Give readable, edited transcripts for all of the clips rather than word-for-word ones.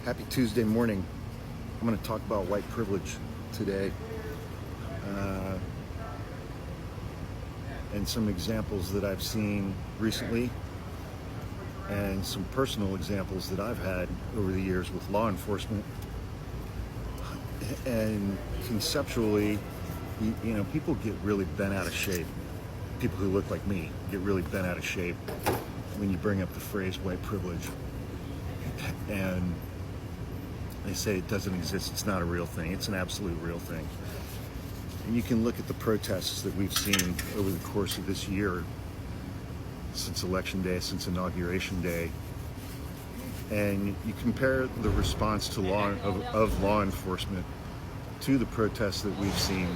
Happy Tuesday morning. I'm going to talk about white privilege today and some examples that I've seen recently and some personal examples that I've had over the years with law enforcement. And conceptually, you know, people get really bent out of shape. People who look like me get really bent out of shape when you bring up the phrase white privilege. And they say it doesn't exist, it's not a real thing. It's an absolute real thing. And you can look at the protests that we've seen over the course of this year, since Election Day, since Inauguration Day, and you compare the response to of law enforcement to the protests that we've seen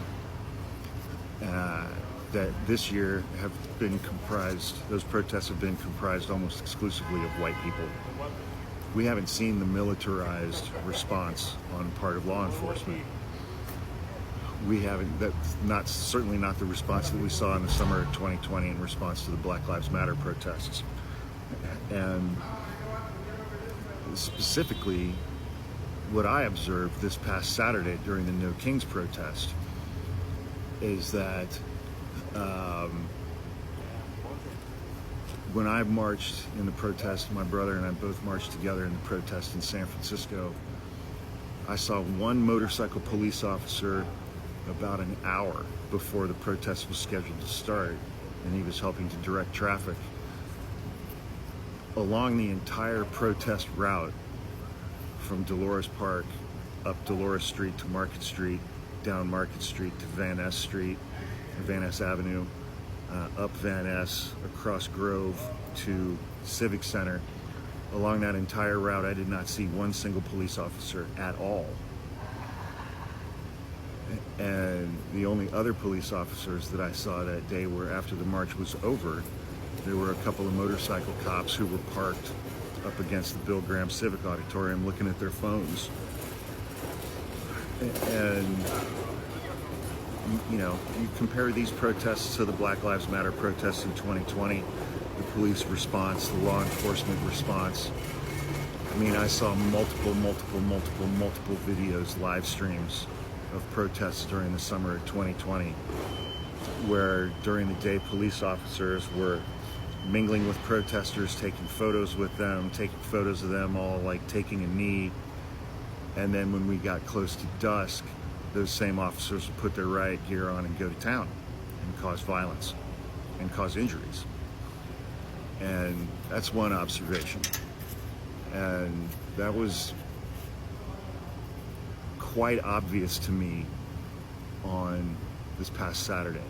that this year have been comprised, those protests have been comprised almost exclusively of white people. We haven't seen the militarized response on part of law enforcement. We haven't, that's certainly not the response that we saw in the summer of 2020 in response to the Black Lives Matter protests. And specifically, what I observed this past Saturday during the No Kings protest is that when I marched in the protest, my brother and I both marched together in the protest in San Francisco, I saw one motorcycle police officer about an hour before the protest was scheduled to start, and he was helping to direct traffic along the entire protest route from Dolores Park up Dolores Street to Market Street, down Market Street to Van Ness Street, Van Ness Avenue, up Van Ness, across Grove to Civic Center. Along that entire route, I did not see one single police officer at all. And the only other police officers that I saw that day were, after the march was over, there were a couple of motorcycle cops who were parked up against the Bill Graham Civic Auditorium looking at their phones. And you know, you compare these protests to the Black Lives Matter protests in 2020, the police response, the law enforcement response. I mean, I saw multiple videos, live streams of protests during the summer of 2020, where during the day police officers were mingling with protesters, taking photos with them, taking photos of them all like taking a knee. And then when we got close to dusk, those same officers would put their riot gear on and go to town and cause violence and cause injuries. And that's one observation. And that was quite obvious to me on this past Saturday.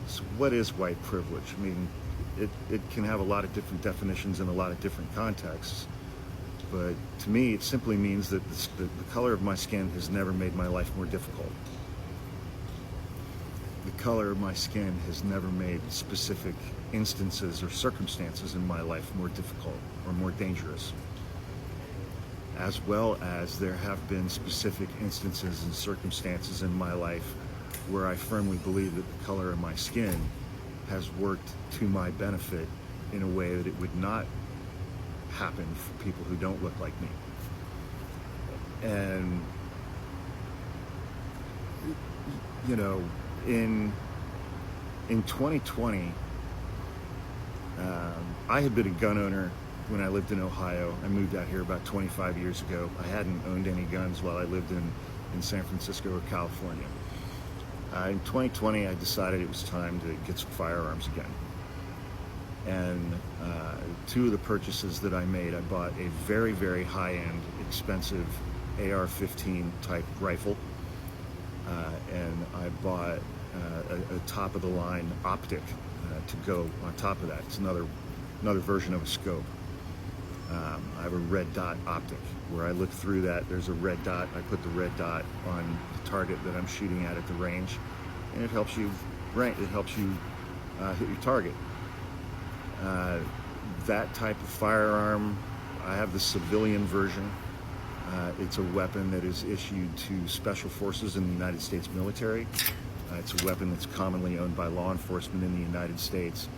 So what is white privilege? I mean, it can have a lot of different definitions in a lot of different contexts. But to me, it simply means that the color of my skin has never made my life more difficult. The color of my skin has never made specific instances or circumstances in my life more difficult or more dangerous. As well as there have been specific instances and circumstances in my life where I firmly believe that the color of my skin has worked to my benefit in a way that it would not happen for people who don't look like me. And you know, in 2020, I had been a gun owner when I lived in Ohio. I moved out here about 25 years ago. I hadn't owned any guns while I lived in San Francisco or California. In 2020, I decided it was time to get some firearms again. And two of the purchases that I made, I bought a very high-end, expensive AR-15 type rifle, and I bought a top-of-the-line optic to go on top of that. It's another version of a scope. I have a red dot optic where I look through that. There's a red dot. I put the red dot on the target that I'm shooting at the range, and it helps you hit your target. That type of firearm, I have the civilian version. It's a weapon that is issued to special forces in the United States military. It's a weapon that's commonly owned by law enforcement in the United States.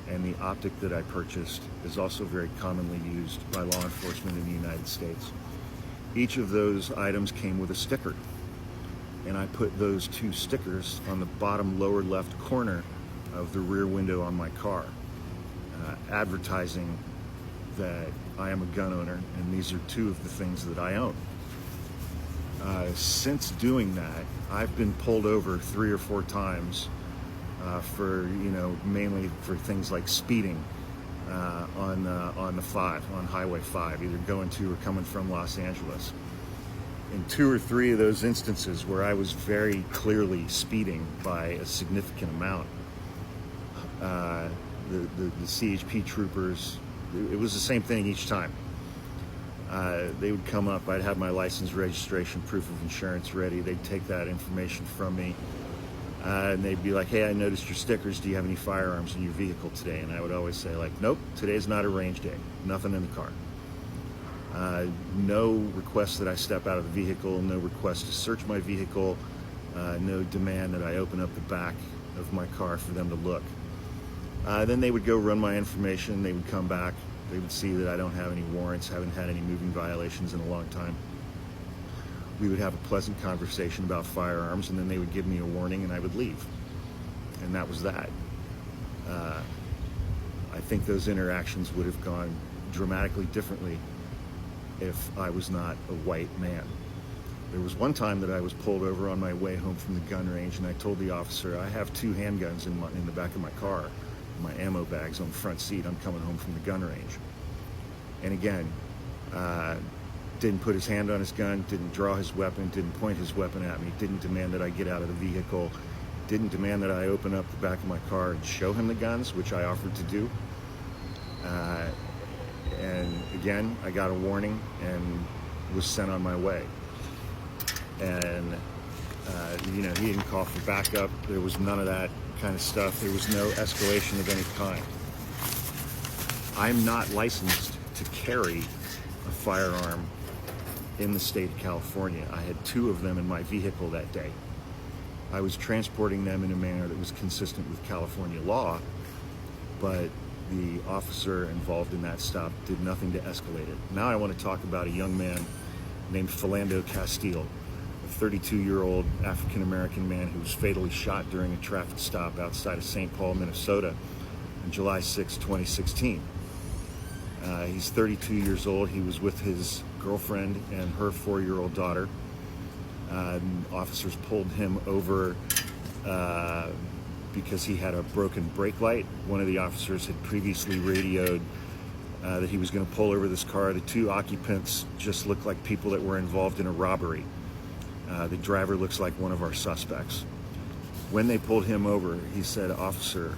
and the optic that I purchased is also very commonly used by law enforcement in the United States. Each of those items came with a sticker, and I put those 2 stickers on the bottom lower left corner of the rear window on my car, advertising that I am a gun owner and these are 2 of the things that I own. Since doing that, I've been pulled over 3 or 4 times for, mainly for things like speeding on Highway 5, either going to or coming from Los Angeles. In 2 or 3 of those instances where I was very clearly speeding by a significant amount, the CHP troopers, it was the same thing each time. They would come up, I'd have my license, registration, proof of insurance ready. They'd take that information from me, and they'd be like, hey, I noticed your stickers. Do you have any firearms in your vehicle today? And I would always say, like, nope, today's not a range day. Nothing in the car. No request that I step out of the vehicle, no request to search my vehicle, no demand that I open up the back of my car for them to look. Then they would go run my information. They would come back. They would see that I don't have any warrants, haven't had any moving violations in a long time. We would have a pleasant conversation about firearms, and then they would give me a warning and I would leave. And that was that. I think those interactions would have gone dramatically differently if I was not a white man. There was one time that I was pulled over on my way home from the gun range, and I told the officer, I have 2 handguns in the back of my car, my ammo bags on the front seat. I'm coming home from the gun range. And again, didn't put his hand on his gun, didn't draw his weapon, didn't point his weapon at me, didn't demand that I get out of the vehicle, didn't demand that I open up the back of my car and show him the guns, which I offered to do. And again, I got a warning and was sent on my way. And he didn't call for backup. There was none of that kind of stuff. There was no escalation of any kind. I'm not licensed to carry a firearm in the state of California. I had 2 of them in my vehicle that day. I was transporting them in a manner that was consistent with California law, but the officer involved in that stop did nothing to escalate it. Now I want to talk about a young man named Philando Castile, a 32-year-old African-American man who was fatally shot during a traffic stop outside of St. Paul, Minnesota on July 6, 2016. He's 32 years old. He was with his girlfriend and her 4-year-old daughter. Officers pulled him over because he had a broken brake light. One of the officers had previously radioed that he was going to pull over this car. The 2 occupants just looked like people that were involved in a robbery. The driver looks like one of our suspects. When they pulled him over, he said, officer,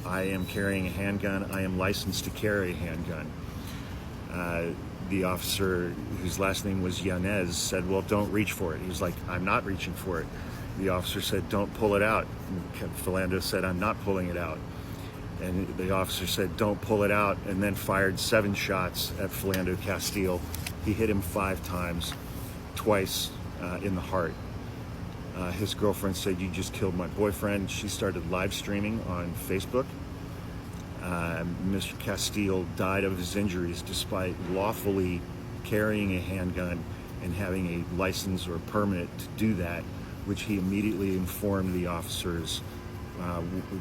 I am carrying a handgun. I am licensed to carry a handgun. The officer, whose last name was Yanez, said, well, don't reach for it. He was like, I'm not reaching for it. The officer said, don't pull it out. And Philando said, I'm not pulling it out. And the officer said, don't pull it out, and then fired 7 shots at Philando Castile. He hit him 5 times, twice in the heart. His girlfriend said, you just killed my boyfriend. She started live streaming on Facebook. Mr. Castile died of his injuries despite lawfully carrying a handgun and having a license or a permit to do that, which he immediately informed the officers,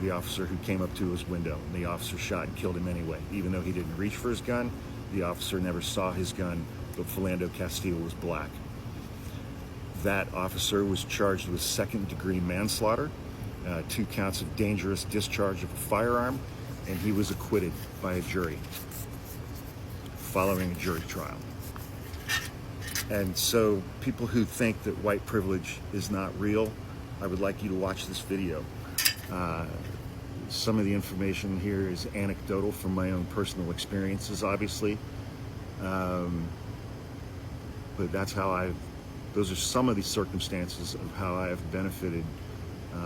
the officer who came up to his window. And the officer shot and killed him anyway. Even though he didn't reach for his gun, the officer never saw his gun, but Philando Castile was black. That officer was charged with 2nd-degree manslaughter, 2 counts of dangerous discharge of a firearm, and he was acquitted by a jury following a jury trial. And so people who think that white privilege is not real, I would like you to watch this video. Some of the information here is anecdotal from my own personal experiences, obviously. But that's how those are some of the circumstances of how I have benefited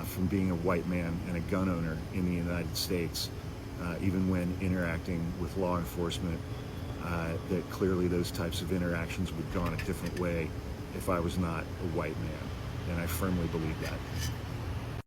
from being a white man and a gun owner in the United States, even when interacting with law enforcement, that clearly those types of interactions would have gone a different way if I was not a white man. And I firmly believe that.